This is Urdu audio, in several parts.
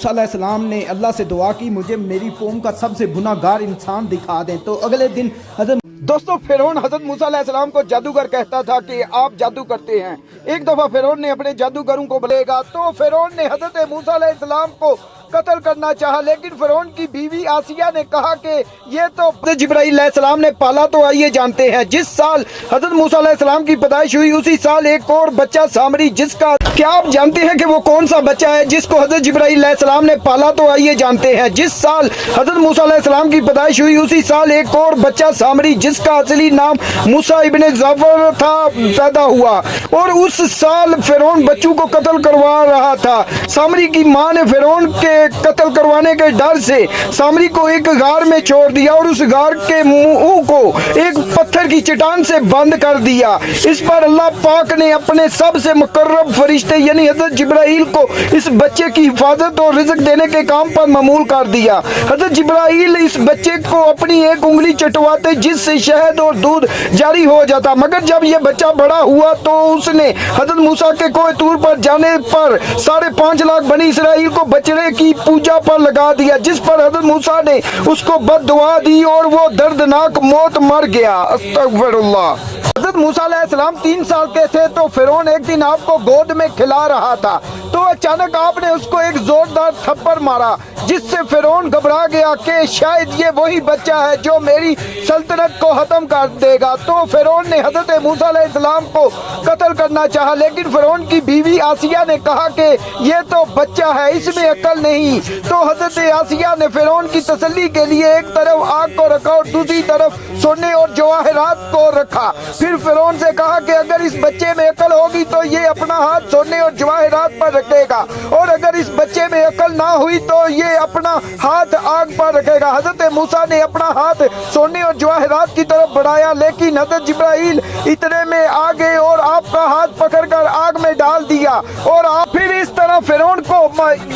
موسیٰ علیہ السلام نے اللہ سے دعا کی مجھے میری قوم کا سب سے گناہگار انسان دکھا دیں، تو اگلے دن دوستو فرعون حضرت موسیٰ علیہ السلام کو جادوگر کہتا تھا کہ آپ جادو کرتے ہیں۔ ایک دفعہ فرعون نے اپنے جادوگروں کو بلے گا تو فرعون نے حضرت موسیٰ علیہ السلام کو قتل کرنا چاہا، لیکن فرعون کی بیوی آسیہ نے کہا کہ یہ تو حضرت جبرائیل علیہ السلام نے پالا، تو آئیے جانتے ہیں جس سال حضرت موسیٰ علیہ السلام کی پیدائش ہوئی اسی سال ایک اور بچہ سامری، جس کا کیا آپ جانتے ہیں کہ وہ کون سا بچہ ہے جس کو حضرت جبرائیل علیہ السلام نے پالا؟ تو آئیے جانتے ہیں جس سال حضرت موسیٰ علیہ السلام کی پیدائش ہوئی اسی سال ایک اور بچہ سامری جس کا اصلی نام موسیٰ ابن ظفر تھا پیدا ہوا، اور اس سال فرعون بچوں کو قتل کروا رہا تھا۔ سامری کی ماں نے فرعون کے قتل کروانے کے ڈر سے سامری کو ایک غار میں چھوڑ دیا اور اس غار کے منہ کو ایک پتھر کی چٹان سے بند کر دیا۔ اس پر اللہ پاک نے اپنے سب سے مقرب فرشتے یعنی حضرت جبرائیل کو اس بچے کی حفاظت اور رزق دینے کے کام پر معمول کر دیا۔ حضرت جبرائیل اس بچے کو اپنی ایک انگلی چٹواتے جس سے شہد اور دودھ جاری ہو جاتا، مگر جب یہ بچہ بڑا ہوا تو اس نے حضرت موسیٰ کے کوہ طور پر جانے پر 5.5 لاکھ بنی اسرائیل کو بچڑے کی پوجا پر لگا دیا، جس پر حضرت موسیٰ نے اس کو بد دعا دی اور وہ دردناک موت مر گیا۔ استغفر اللہ۔ حضرت موسیٰ علیہ السلام 3 سال کے تھے تو فرعون ایک دن آپ کو گود میں کھلا رہا تھا، تو اچانک آپ نے اس کو ایک زوردار تھپڑ مارا جس سے فرعون گھبرا گیا کہ شاید یہ وہی بچہ ہے جو میری سلطنت کو ختم کر دے گا۔ تو فرعون نے حضرت موسیٰ علیہ السلام کو قتل کرنا چاہا، لیکن فرعون کی بیوی آسیہ نے کہا کہ یہ تو بچہ ہے، اس میں عقل نہیں۔ تو حضرت آسیہ نے فرعون کی تسلی کے لیے ایک طرف آگ کو رکھا اور دوسری طرف سونے اور جواہرات کو رکھا۔ پھر فرعون سے کہا کہ اگر اس بچے میں عقل ہوگی تو یہ اپنا ہاتھ سونے اور جواہرات پر رکھے گا، اور اگر اس بچے میں عقل نہ ہوئی تو یہ اپنا ہاتھ آگ پر رکھے گا۔ حضرت موسیٰ نے اپنا ہاتھ سونے اور جواہرات کی طرف بڑھایا، لیکن حضرت جبرائیل اتنے میں آ گئے اور آپ کا ہاتھ پکڑ کر آگ میں ڈال دیا، اور پھر اس طرح فرعون کو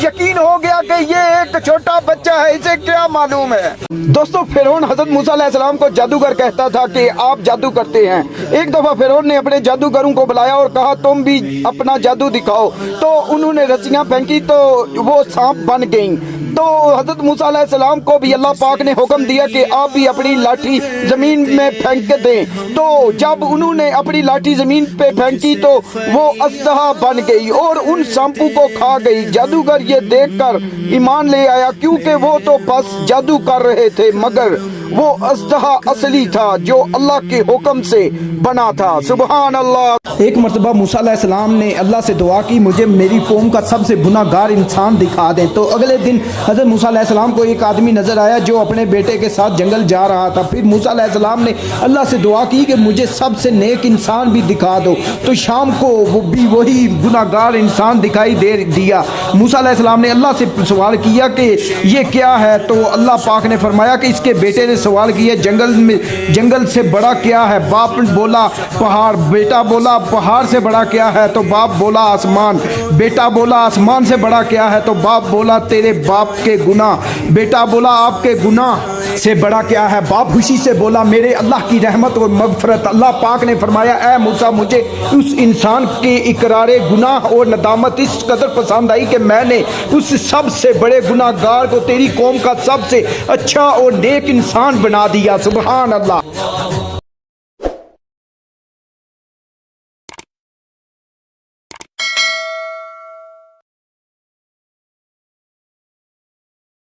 یقین ہو گیا کہ یہ ایک چھوٹا بچہ ہے، اسے کیا معلوم ہے۔ دوستو فرعون حضرت موسیٰ علیہ السلام کو جادوگر کہتا تھا کہ آپ جادو کرتے ہیں۔ ایک دفعہ فرعون نے اپنے جادوگروں کو بلایا اور کہا تم بھی اپنا جادو دکھاؤ، تو انہوں نے رسیاں پھینکی تو وہ سانپ بن گئیں۔ تو حضرت موسیٰ علیہ السلام کو بھی اللہ پاک نے حکم دیا کہ آپ بھی اپنی لاٹھی زمین میں پھینک دیں، تو جب انہوں نے اپنی لاٹھی زمین پہ پھینکی تو وہ اژدہا بن گئی اور ان سانپوں کو کھا گئی۔ جادوگر یہ دیکھ کر ایمان لے آیا کیونکہ وہ تو بس جادو کر رہے تھے، مگر وہ اژدہا اصلی تھا جو اللہ کے حکم سے بنا تھا۔ سبحان اللہ۔ ایک مرتبہ موسیٰ علیہ السلام نے اللہ سے دعا کی مجھے میری قوم کا سب سے گناہگار انسان دکھا دیں، تو اگلے دن حضرت موسیٰ علیہ السلام کو ایک آدمی نظر آیا جو اپنے بیٹے کے ساتھ جنگل جا رہا تھا۔ پھر موسیٰ علیہ السلام نے اللہ سے دعا کی کہ مجھے سب سے نیک انسان بھی دکھا دو، تو شام کو وہ بھی وہی گناہگار انسان دکھائی دے دیا۔ موسیٰ علیہ السلام نے اللہ سے سوال کیا کہ یہ کیا ہے، تو اللہ پاک نے فرمایا کہ اس کے بیٹے نے سوال کیا جنگل سے بڑا کیا ہے؟ باپ بولا پہاڑ، بیٹا بولا پہاڑ سے بڑا کیا ہے؟ تو باپ بولا آسمان، بیٹا بولا آسمان سے بڑا کیا ہے؟ تو باپ بولا تیرے باپ کے گناہ، بیٹا بولا آپ کے گناہ سے بڑا کیا ہے؟ باپ خوشی سے بولا میرے اللہ کی رحمت اور مغفرت۔ اللہ پاک نے فرمایا اے موسیٰ مجھے اس انسان کے اقرار گناہ اور ندامت اس قدر پسند آئی کہ میں نے اس سب سے بڑے گناہگار کو تیری قوم کا سب سے اچھا اور نیک انسان بنا دیا۔ سبحان اللہ۔